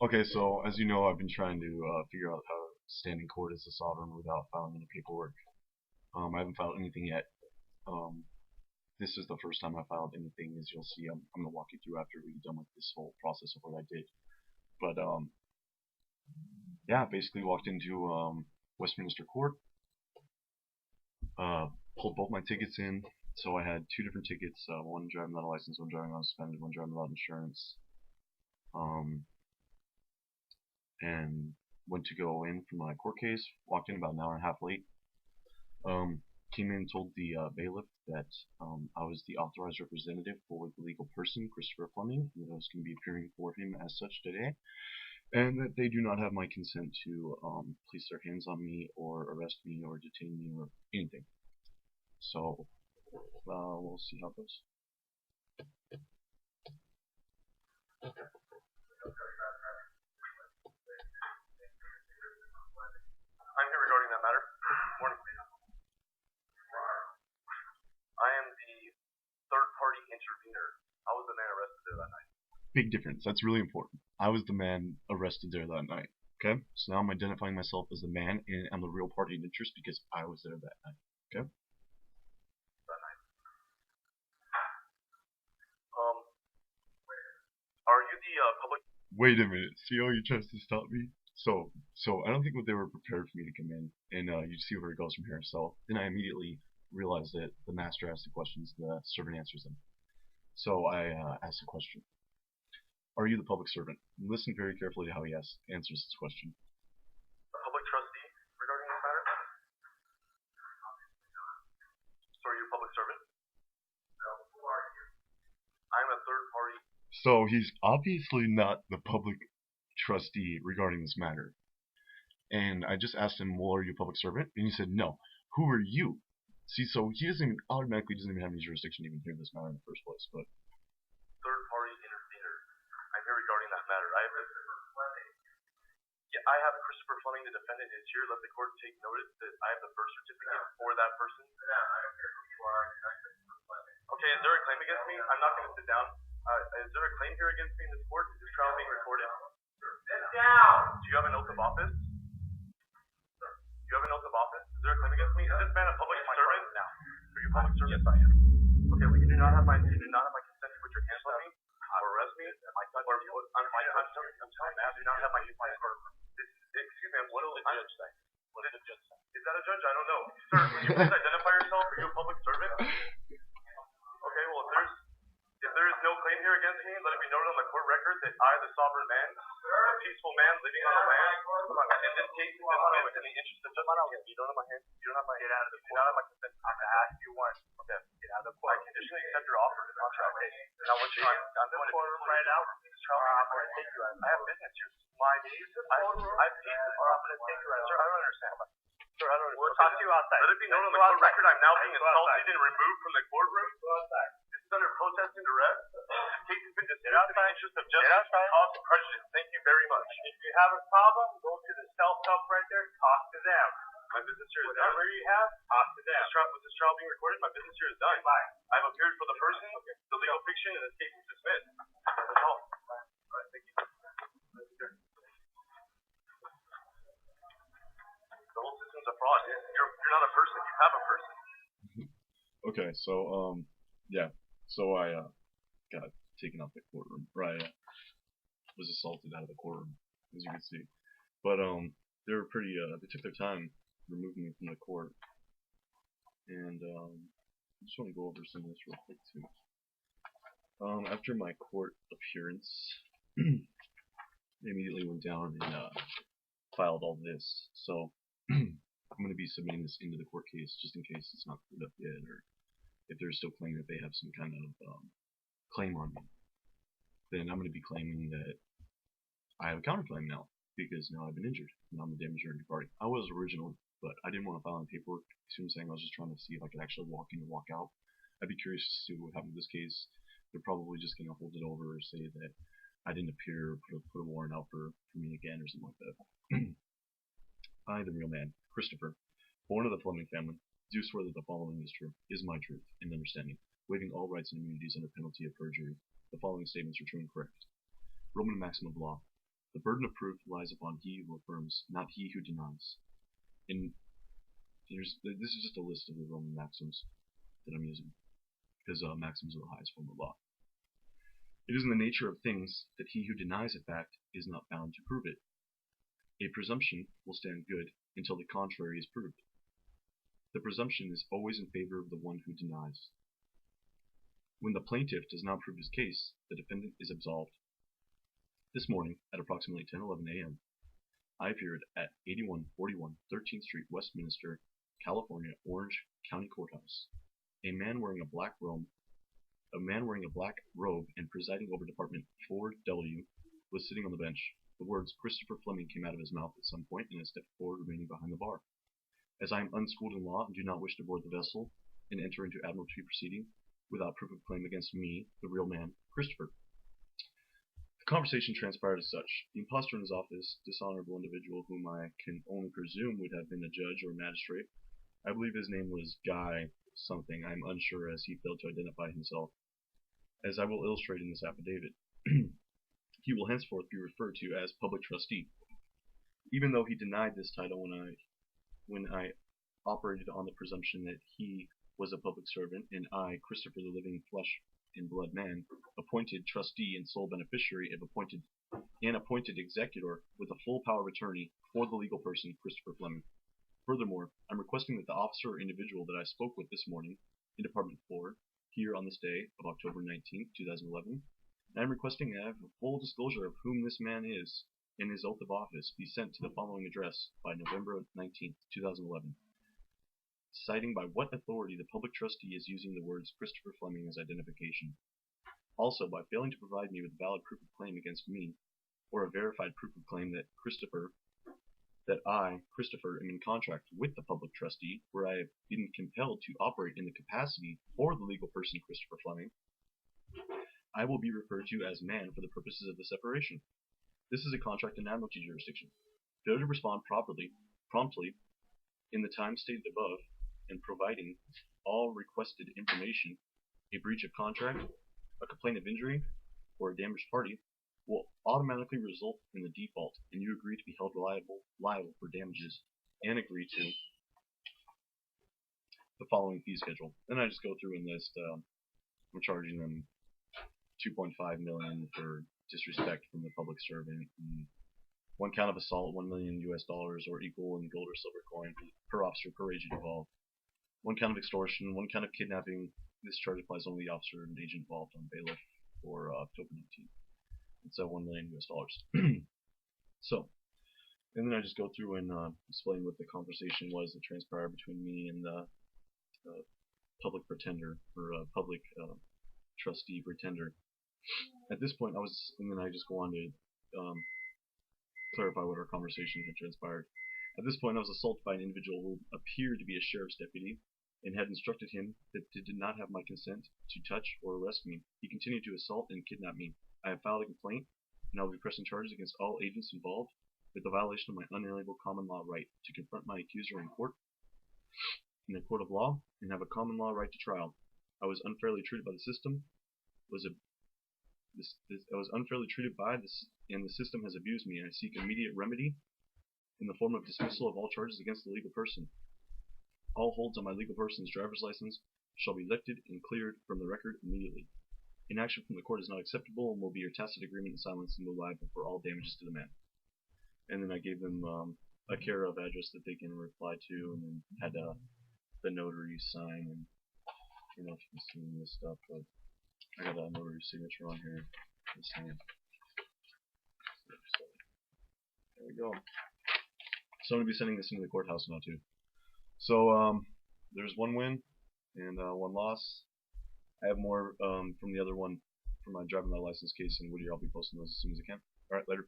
Okay, so as you know, I've been trying to figure out how to stand in court as a sovereign without filing any paperwork. I haven't filed anything yet. Um, this is the first time I filed anything. As you'll see, I'm gonna walk you through after we get done with this whole process of what I did. But yeah, basically walked into Westminster Court, uh, pulled both my tickets in. So I had two different tickets: one driving without a license, one driving unsuspended, one driving without insurance. Um, and went to go in for my court case. Walked in about an hour and a half late. Um, Came in and told the bailiff that I was the authorized representative for the legal person, Christopher Fleming, and that I was going to be appearing for him as such today, and that they do not have my consent to place their hands on me or arrest me or detain me or anything. So we'll see how it goes. I'm here regarding that matter. Morning. I am the third-party intervener. I was the man arrested there that night. Big difference. That's really important. I was the man arrested there that night. Okay, so now I'm identifying myself as the man, and I'm the real party in interest because I was there that night. Okay. That night. Are you the public? Wait a minute. See how he tries to stop me? So I don't think that they were prepared for me to come in, and you see where it goes from here. So then I immediately realized that the master asked the questions, the servant answers them. So I asked the question: Are you the public servant? Listen very carefully to how he answers this question. A public trustee regarding this matter? So are you a public servant? No. Who are you? I'm a third party. So he's obviously not the public trustee regarding this matter. And I just asked him, well, are you a public servant? And he said, no. Who are you? See, so he automatically doesn't even have any jurisdiction to even hear this matter in the first place. But third party intervener. I'm here regarding that matter. I have Christopher Fleming, the defendant, is here. Let the court take notice that I have the birth certificate for that person. Yeah, I don't care who you are. Okay, is there a claim against me? I'm not going to sit down. Is there a claim here against me in this court? Is this trial being recorded? Sit down! Do you have an oath of office? Do you have an oath of office? Is there a claim against me? Is this man a public servant? Now. Are you a public servant? Yes, I am. Okay, well, you do not have my consent to put your hands on me or arrest me. I'm telling you, I do not have my consent. Excuse me, what did the judge say? What did the judge say? Is that a judge? I don't know. Sir, can you please identify yourself? Are you a public servant? Okay, well, if there is no claim here against me, let it be noted on the court record that I, the sovereign man, a peaceful man living on the land, in this case, in the interest of justice, you don't have my hand. You don't have my get out of the court. You don't have my consent. I'm going to ask you one. Okay, get out of the court. I conditionally accept your offer to contract. Now, what you I'm going to right out. I'm going to take you out. I have business here. My needs. I've pieces. Or I'm going to take you out. Sir, I don't understand. Sir, I don't understand. We'll talk to you outside. Let it be known on the court record I'm now being assaulted and removed from the courtroom. Go outside. This is under protest and arrest. This case has been dismissed in the interest of justice and cause of prejudice. Thank you very much. If you have a problem, go to the self-help right there. Talk to them. My business here is done. Whatever you have, talk to them. Was this trial being recorded? My business here is done. Bye. I've appeared for the person, the legal fiction, and this case is dismissed. That's all. All right, thank you. The whole system's a fraud. You're not a person. You have a person. okay, so yeah, so I got taken out the courtroom. Right, was assaulted out of the courtroom, as you can see. But they were pretty. They took their time removing me from the court, and I just want to go over some of this real quick too. After my court appearance, I immediately went down and filed all this. So I'm going to be submitting this into the court case just in case it's not cleared up yet, or if they're still claiming that they have some kind of claim on me. Then I'm going to be claiming that I have a counterclaim now, because now I've been injured, and I'm the damage injury party. I was originally, but I didn't want to file any paperwork. As soon as saying I was just trying to see if I could actually walk in and walk out. I'd be curious to see what happened in this case. They're probably just going to hold it over or say that I didn't appear, or put a warrant out for me again, or something like that. I, the real man, Christopher, born of the Fleming family, do swear that the following is true, is my truth, and understanding, waiving all rights and immunities under penalty of perjury. The following statements are true and correct. Roman maxim of law. The burden of proof lies upon he who affirms, not he who denies. And this is just a list of the Roman maxims that I'm using, because maxims are the highest form of law. It is in the nature of things that he who denies a fact is not bound to prove it. A presumption will stand good until the contrary is proved. The presumption is always in favor of the one who denies. When the plaintiff does not prove his case, the defendant is absolved. This morning, at approximately 10:11 a.m., I appeared at 8141 13th Street, Westminster, California, Orange County Courthouse. A man wearing a black robe and presiding over Department 4W was sitting on the bench. The words Christopher Fleming came out of his mouth at some point, and I stepped forward, remaining behind the bar. As I am unschooled in law and do not wish to board the vessel and enter into admiralty proceeding without proof of claim against me, the real man, Christopher. The conversation transpired as such. The impostor in his office, dishonorable individual whom I can only presume would have been a judge or magistrate. I believe his name was Guy something. I am unsure, as he failed to identify himself. As I will illustrate in this affidavit, he will henceforth be referred to as public trustee. Even though he denied this title when I operated on the presumption that he was a public servant and I, Christopher the living flesh and blood man, appointed trustee and sole beneficiary of appointed executor with a full power of attorney for the legal person, Christopher Fleming. Furthermore, I'm requesting that the officer or individual that I spoke with this morning in Department 4, here on this day of October 19, 2011, and I'm requesting that I have a full disclosure of whom this man is and his oath of office be sent to the following address by November 19, 2011, citing by what authority the public trustee is using the words Christopher Fleming as identification. Also, by failing to provide me with valid proof of claim against me, or a verified proof of claim that I, Christopher, am in contract with the public trustee, where I have been compelled to operate in the capacity for the legal person Christopher Fleming, I will be referred to as man for the purposes of the separation. This is a contract and admiralty jurisdiction. Failure to respond promptly, in the time stated above, and providing all requested information, a breach of contract, a complaint of injury, or a damaged party, will automatically result in the default, and you agree to be held liable for damages, and agree to the following fee schedule. Then I just go through and list, we're charging them $2.5 million for disrespect from the public servant, and 1 count of assault, $1 million US or equal in gold or silver coin per officer per agent involved. 1 count of extortion, 1 count of kidnapping. This charge applies only to the officer and agent involved on bailiff for October 19th. It's $1 million US. So, and then I just go through and explain what the conversation was that transpired between me and the public pretender, or public trustee pretender. At this point, and then I just go on to clarify what our conversation had transpired. At this point, I was assaulted by an individual who appeared to be a sheriff's deputy, and had instructed him that he did not have my consent to touch or arrest me. He continued to assault and kidnap me. I have filed a complaint, and I will be pressing charges against all agents involved with the violation of my unalienable common law right to confront my accuser in a court of law, and have a common law right to trial. I was unfairly treated by the system, and the system has abused me. I seek immediate remedy in the form of dismissal of all charges against the legal person. All holds on my legal person's driver's license shall be lifted and cleared from the record immediately. Inaction from the court is not acceptable and will be your tacit agreement in silence and will liable for all damages to the man. And then I gave them a care of address that they can reply to, and then had the notary sign. And I don't know if you can see this stuff, but I got a notary signature on here. So, there we go. So I'm going to be sending this into the courthouse now too. So there's 1 win and 1 loss. I have more from the other one, from my driving my license case in Whittier. I'll be posting those as soon as I can. Alright, later.